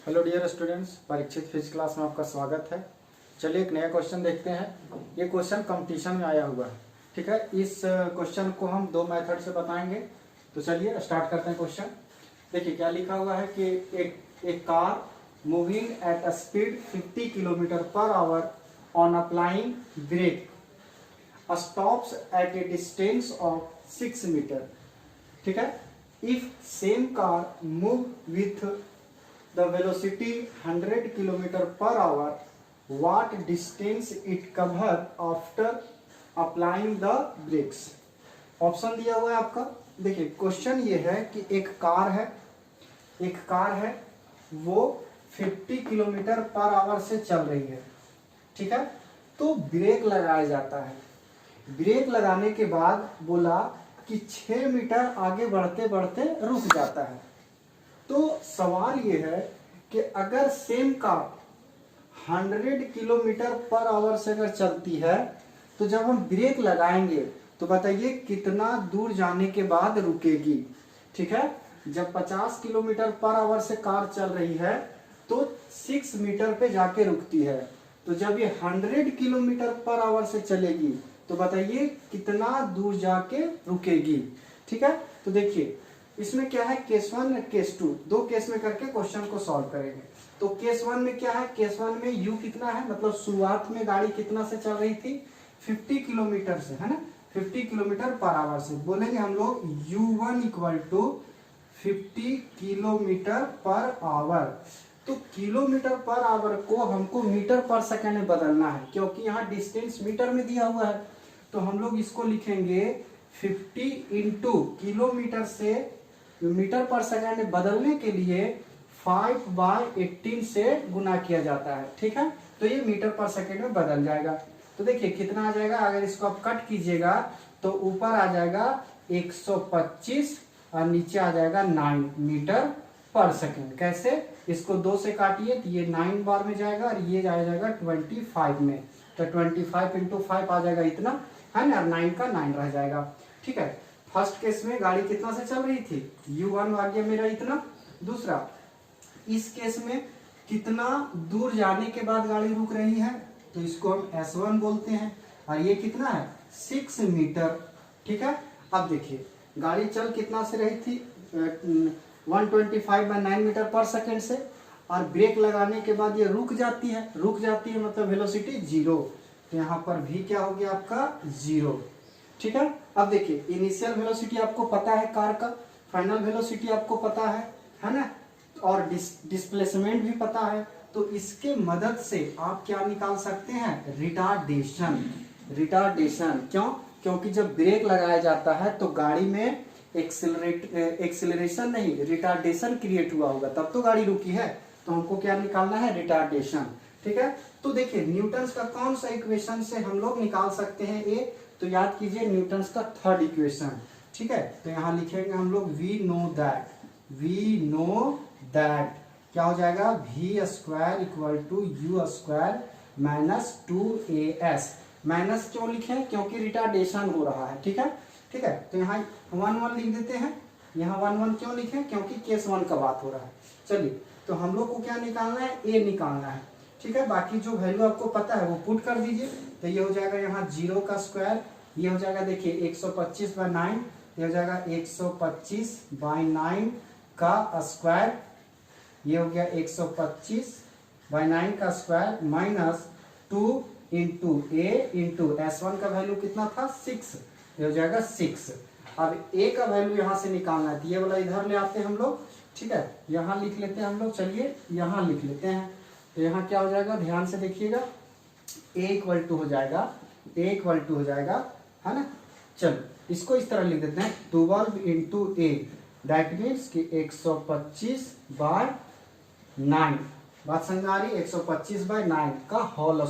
Hello dear students, Parikshit physics class में आपका स्वागत है। चलिए एक नया क्वेश्चन देखते हैं। ये क्वेश्चन कंपटीशन में आया हुआ है। ठीक है, इस क्वेश्चन को हम दो मेथड से बताएंगे। तो चलिए स्टार्ट करते हैं क्वेश्चन। देखिए क्या लिखा हुआ है कि एक car moving at a speed 50 kilometre per hour on applying brake stops at a distance of 6 metre. ठीक है, if same car move with the velocity 100 km per hour, what distance it cover after applying the brakes? Option दिया हुआ है आपका। देखिए question ये है कि एक कार है वो 50 किलोमीटर पर आवर से चल रही है। ठीक है, तो ब्रेक लगाया जाता है। ब्रेक लगाने के बाद बोला कि 6 मीटर आगे बढ़ते बढ़ते रुक जाता है। तो सवाल ये है कि अगर same car 100 kilometre per our से अगर चलती है तो जब हम ब्रेक लगाएंगे तो बताइए कितना दूर जाने के बाद रुकेगी। ठीक है, जब 50 किलोमीटर पर आवर से कार चल रही है तो 6 मीटर पे जाके रुकती है। तो जब ये 100 किलोमीटर पर आवर से चलेगी तो बताइए कितना दूर जाके रुकेगी। ठीक है, तो देखिए इसमें क्या है, केस 1 केस 2 दो केस में करके क्वेश्चन को सॉल्व करेंगे। तो केस 1 में क्या है, केस 1 में u कितना है, मतलब शुरुआत में गाड़ी कितना से चल रही थी, 50 किलोमीटर से, है ना, 50 किलोमीटर पर आवर से। बोलेंगे हम लोग u1 equal to 50 kilometre per hour. तो किलोमीटर पर आवर को हमको मीटर पर सेकंड में बदलना है, क्योंकि यहाँ डिस्टेंस मीटर में दिया हुआ है। तो हम लोग इसको लिखेंगे 50 इंटू किलोमीटर से मीटर पर सेकंड में बदलने के लिए 5/18 से गुना किया जाता है। ठीक है, तो ये मीटर पर सेकंड में बदल जाएगा। तो देखिए कितना आ जाएगा, अगर इसको आप कट कीजिएगा तो ऊपर आ जाएगा 125 और नीचे आ जाएगा 9 मीटर पर सेकंड। कैसे, इसको 2 से काटिए तो ये 9 बार में जाएगा और ये आ जाएगा 25 में। तो 25 इंटू 5 आ जाएगा इतना, है ना, 9 का 9 रह जाएगा। ठीक है, फर्स्ट केस में गाड़ी कितना से चल रही थी, u1 आ गया मेरा इतना। दूसरा, इस केस में कितना दूर जाने के बाद गाड़ी रुक रही है, तो इसको हम S1 बोलते हैं। और ये कितना है, 6 मीटर। ठीक है, अब देखिए गाड़ी चल कितना से रही थी, 125/9 मीटर पर सेकंड से, और ब्रेक लगाने के बाद ये रुक जाती है मतलब वेलोसिटी 0। तो यहाँ पर भी क्या हो गया आपका 0। ठीक है, अब देखिए इनिशियल वेलोसिटी आपको पता है कार का, फाइनल वेलोसिटी आपको पता है ना, और डिस्प्लेसमेंट भी पता है। तो इसके मदद से आप क्या निकाल सकते हैं, रिटार्डेशन। क्यों, क्योंकि जब ब्रेक लगाया जाता है तो गाड़ी में एक्सेलरेशन नहीं, रिटार्डेशन क्रिएट हुआ होगा, तब तो गाड़ी रुकी है। तो हमको क्या निकालना है, रिटार्डेशन। ठीक है, तो देखिए न्यूटन का कौन सा इक्वेशन से हम लोग निकाल सकते हैं ए, तो याद कीजिए न्यूटन का थर्ड इक्वेशन। ठीक है, तो यहां लिखेंगे हम लोग वी नो दैट क्या हो जाएगा, v² equal to u² minus 2as। Minus क्यों लिखे, क्योंकि रिटार्डेशन हो रहा है। ठीक है, तो यहाँ 1 लिख देते हैं। यहाँ 1 क्यों लिखे, क्योंकि केस 1 का बात हो रहा है। चलिए, तो हम लोग को क्या निकालना है, ए निकालना है। ठीक है, बाकी जो वैल्यू आपको पता है वो पुट कर दीजिए। तो ये हो जाएगा यहाँ 0 का स्क्वायर, ये हो जाएगा देखिए 125/9, ये हो जाएगा 125/9 का स्क्वायर, ये हो गया 125/9 का स्क्वायर माइनस 2 इंटू ए इंटू S1 का वैल्यू कितना था, 6, ये हो जाएगा 6। अब ए का वैल्यू यहाँ से निकालना है, ये वाला इधर ले आते हैं हम लोग। ठीक है, यहाँ लिख लेते हैं हम लोग, चलिए यहाँ लिख लेते हैं। तो यहाँ क्या हो जाएगा, ध्यान से देखिएगा, ए इक्वल टू हो जाएगा, है ना। चलो इसको इस तरह लिख देते हैं, 12 इंटू ए, दैट मीन्स कि 125/9। बात समझ आ रही, 125/9 का होल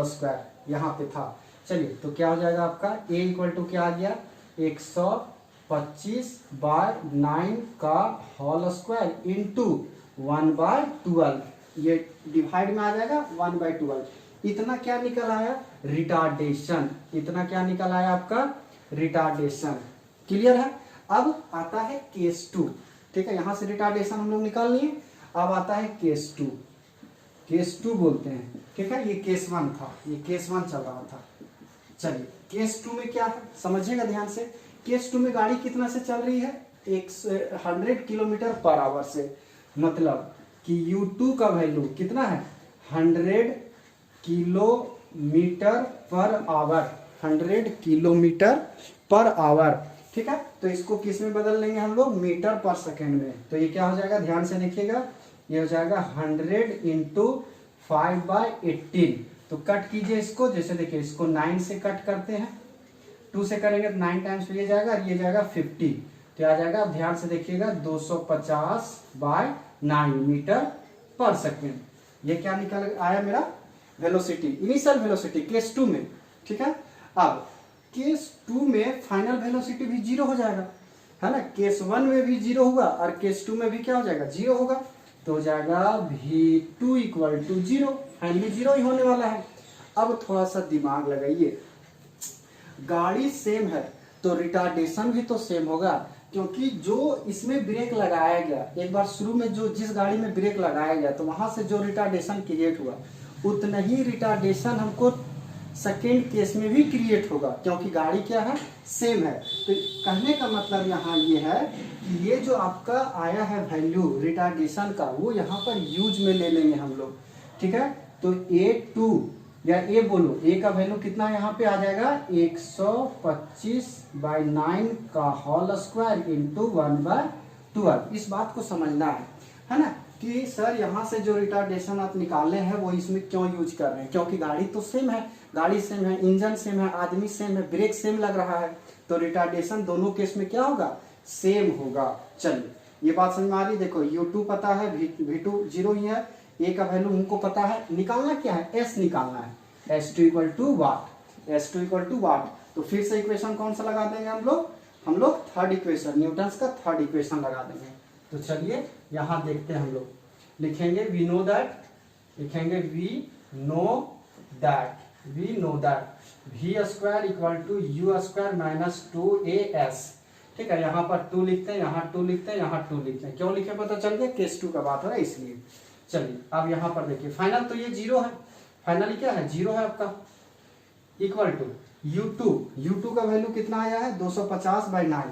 स्क्वायर यहाँ पे था। चलिए, तो क्या हो जाएगा आपका ए इक्वल टू क्या आ गया, 125/9 का होल स्क्वायर इंटू 1/12। ये डिवाइड में आ जाएगा 1/12। इतना क्या निकल आया, रिटार्डेशन। इतना क्या निकल आया आपका, रिटार्डेशन। क्लियर है। अब आता है केस 2। ठीक है, यहां से रिटार्डेशन हम लोग निकाल लिए। अब आता है केस 2, केस 2 बोलते हैं, ठीक है। ये केस 1 था, ये केस 1 चल रहा था। चलिए केस 2 में क्या है समझिएगा ध्यान से। केस 2 में गाड़ी कितना से चल रही है, 100 किलोमीटर पर आवर से, मतलब कि U2 का वैल्यू कितना है 100 kilometre per our, 100 kilometre per our, ठीक है। तो इसको किस में बदल लेंगे हम लोग, मीटर पर सेकेंड में। तो ये क्या हो जाएगा, ध्यान से देखिएगा, ये हो जाएगा 100 इंटू 5/18। तो कट कीजिए इसको, जैसे देखिए इसको 9 से कट करते हैं, 2 से करेंगे तो 9 टाइम्स ये जाएगा और ये जाएगा 50। तो आ जाएगा, ध्यान से देखिएगा 250/9 मीटर पर सेकेंड। ये क्या निकल आया मेरा वेलोसिटी, इनिशियल वेलोसिटी केस 2 में, ठीक है। अब केस 2 में फाइनल वेलोसिटी भी 0 हो जाएगा, है ना। केस 1 में भी 0 होगा और केस 2 में भी क्या हो जाएगा 0 होगा। तो हो जाएगा V2 इक्वल टू 0, फाइनली 0 ही होने वाला है। अब थोड़ा सा दिमाग लगाइए, गाड़ी सेम है तो रिटार्डेशन भी तो सेम होगा, क्योंकि जो इसमें ब्रेक लगाया गया, एक बार शुरू में जो जिस गाड़ी में ब्रेक लगाया गया तो वहां से जो रिटार्डेशन क्रिएट हुआ उतना ही रिटार्डेशन हमको सेकेंड केस में भी क्रिएट होगा, क्योंकि गाड़ी क्या है सेम है। तो कहने का मतलब यहाँ ये है कि ये जो आपका आया है वैल्यू रिटार्डेशन का, वो यहाँ पर यूज में ले लेंगे हम लोग, ठीक है। तो A2 या A बोलो, A का वैल्यू कितना यहाँ पे आ जाएगा 125/9 का होल स्क्वायर इंटू 1/12। इस बात को समझना है ना, कि सर यहाँ से जो रिटार्डेशन आप निकालने हैं वो इसमें क्यों यूज कर रहे हैं, क्योंकि गाड़ी तो सेम है, गाड़ी सेम है, इंजन सेम है, आदमी सेम है, ब्रेक सेम लग रहा है, तो रिटार्डेशन दोनों केस में क्या होगा सेम होगा। चलिए ये बात समझ में आ रही, देखो U2 पता है, V2 0 ही है, A का वैल्यू हमको पता है, निकालना क्या है S निकालना है, S2 equal to what, S2 equal to what. तो फिर से इक्वेशन कौन सा लगा देंगे हम लोग थर्ड इक्वेशन, न्यूटन्स का थर्ड इक्वेशन लगा देंगे। तो चलिए यहाँ देखते हैं, हम लोग लिखेंगे वी नो दैट, लिखेंगे we know that V square equal to U square minus 2AS, ठीक है। यहाँ पर 2 लिखते हैं, यहाँ 2 लिखते हैं, यहाँ 2 लिखते हैं, क्यों लिखे पता चल गया, केस 2 का बात हो रहा है इसलिए। चलिए अब यहाँ पर देखिए फाइनल तो ये 0 है, फाइनली क्या है 0 है आपका, इक्वल टू U2 का वैल्यू कितना आया है 250/9,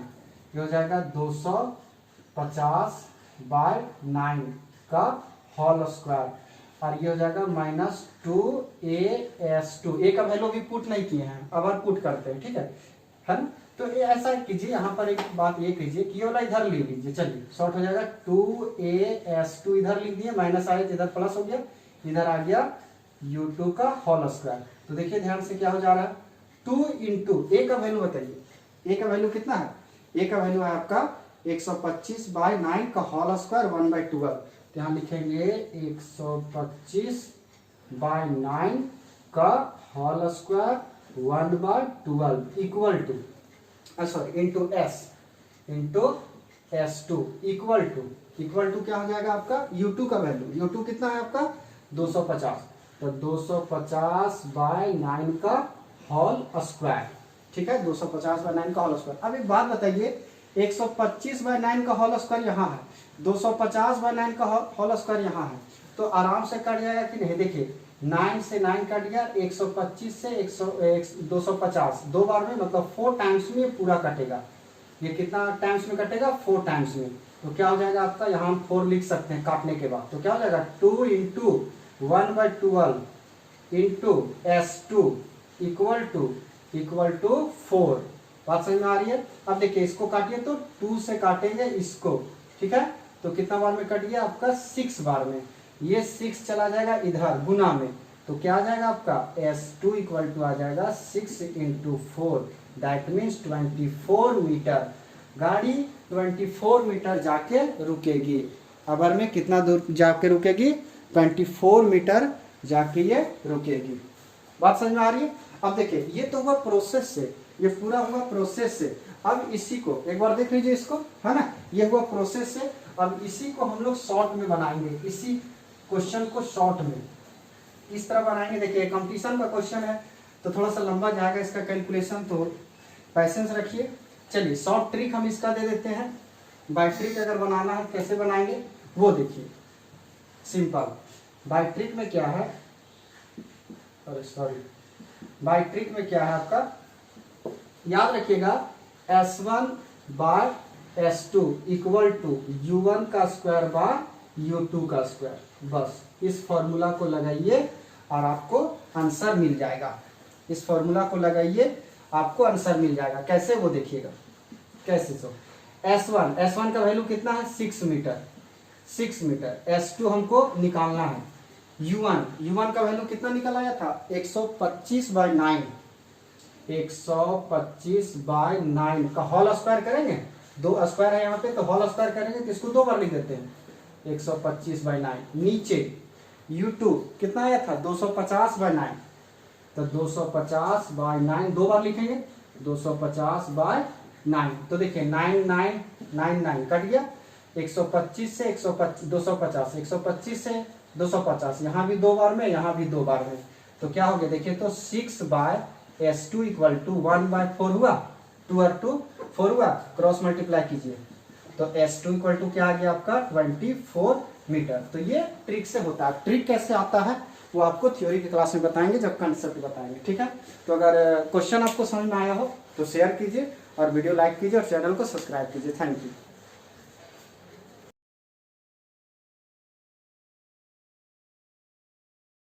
ये हो जाएगा 250/9 का होल स्क्वायर, और ये हो जाएगा माइनस 2AS2। A का वैल्यू भी पुट नहीं किए हैं, अब पुट करते हैं, ठीक है ना। तो ऐसा कीजिए, यहाँ पर एक बात ये कीजिए कि ये वाला इधर ले लीजिए, चलिए शॉर्ट हो जाएगा 2AS2 इधर लिख दिए, माइनस आया तो इधर प्लस हो गया, इधर आ गया U2 का होल स्क्वायर। तो देखिए ध्यान से क्या हो जा रहा है 2 इंटू A का वैल्यू बताइए, A का वैल्यू कितना है, A का वैल्यू है आपका 125/9 का होल स्क्वायर 1/12। तो यहाँ लिखेंगे 125/9 का whole square 1/12 equal to into S2 equal to क्या हो जाएगा आपका U2 का वैल्यू, U2 कितना है आपका 250, तो 250/9 का होल स्क्वायर, ठीक है, 250/9 का होल स्क्वायर। अब एक बात बताइए, 125/9 का होल स्क्वायर यहाँ है, 250/9 का होल स्क्वायर यहाँ है, तो आराम से कट जाएगा कि नहीं। देखिए 9 से 9 कट गया, 125 से 250, 2 बार में मतलब 4 टाइम्स में ये पूरा कटेगा। ये कितना टाइम्स में कटेगा 4 टाइम्स में। तो क्या हो जाएगा आपका, यहाँ हम 4 लिख सकते हैं काटने के बाद, तो क्या हो जाएगा 2 into 1/12 into S2 equal to 4। बात समझ में आ रही है। अब देखिए इसको काटिए तो 2 से काटेंगे इसको, ठीक है, तो कितना बार में कट गया आपका 6 बार में, ये 6 चला जाएगा इधर गुना में, तो क्या आ जाएगा आपका S2 इक्वल टू आ जाएगा 6 इंटू 4, दैट मीन्स 24 मीटर। गाड़ी 24 मीटर जाके रुकेगी। अबर में कितना दूर जाके रुकेगी 24 मीटर जाके ये रुकेगी। बात समझ में आ रही है। अब देखिए ये तो हुआ प्रोसेस से, ये पूरा हुआ प्रोसेस से। अब इसी को एक बार देख लीजिए, इसको है ना, ये हुआ प्रोसेस से। अब इसी को हम लोग शॉर्ट में बनाएंगे, इसी क्वेश्चन को शॉर्ट में इस तरह बनाएंगे। देखिए कंपटीशन का क्वेश्चन है तो थोड़ा सा लंबा जाएगा इसका कैलकुलेशन, तो पैसेंस रखिए। चलिए शॉर्ट ट्रिक हम इसका दे देते हैं, बाय ट्रिक अगर बनाना है कैसे बनाएंगे वो देखिए। सिंपल। बाय ट्रिक में क्या है, अरे सॉरी, बाय ट्रिक में क्या है आपका, याद रखिएगा S1 bye S2 equal to U1 का स्क्वायर बाय U2 का स्क्वायर। बस इस फॉर्मूला को लगाइए और आपको आंसर मिल जाएगा। इस फॉर्मूला को लगाइए, आपको आंसर मिल जाएगा। कैसे वो देखिएगा कैसे। सो S1 का वैल्यू कितना है 6 मीटर, 6 मीटर। S2 हमको निकालना है। U1 का वैल्यू कितना निकल आया था 125 बाय 9, 125 बाय 9 का होल स्क्वायर करेंगे, 2 स्क्वायर है यहाँ पे तो होल स्क्वायर करेंगे तो इसको 2 बार लिख देते हैं, 125 बाय 9। नीचे U2 कितना आया था 250 बाय 9, तो 250 बाय 9 2 बार लिखेंगे, 250 बाय 9। तो देखिए 9 9 9 9 कट गया, 125 से 250, 125 से 250, यहाँ भी 2 बार में, यहाँ भी 2 बार में, तो क्या हो गया देखिए, तो 6 bye S2 equal to 1 bye 4 हुआ, 2 और 2 4 हुआ, क्रॉस मल्टीप्लाई कीजिए तो S2 इक्वल टू क्या आ गया आपका 24 मीटर। तो ये ट्रिक से होता है। ट्रिक कैसे आता है वो आपको थ्योरी की क्लास में बताएंगे जब कंसेप्ट बताएंगे, ठीक है। तो अगर क्वेश्चन आपको समझ में आया हो तो शेयर कीजिए और वीडियो लाइक कीजिए और चैनल को सब्सक्राइब कीजिए। Thank you.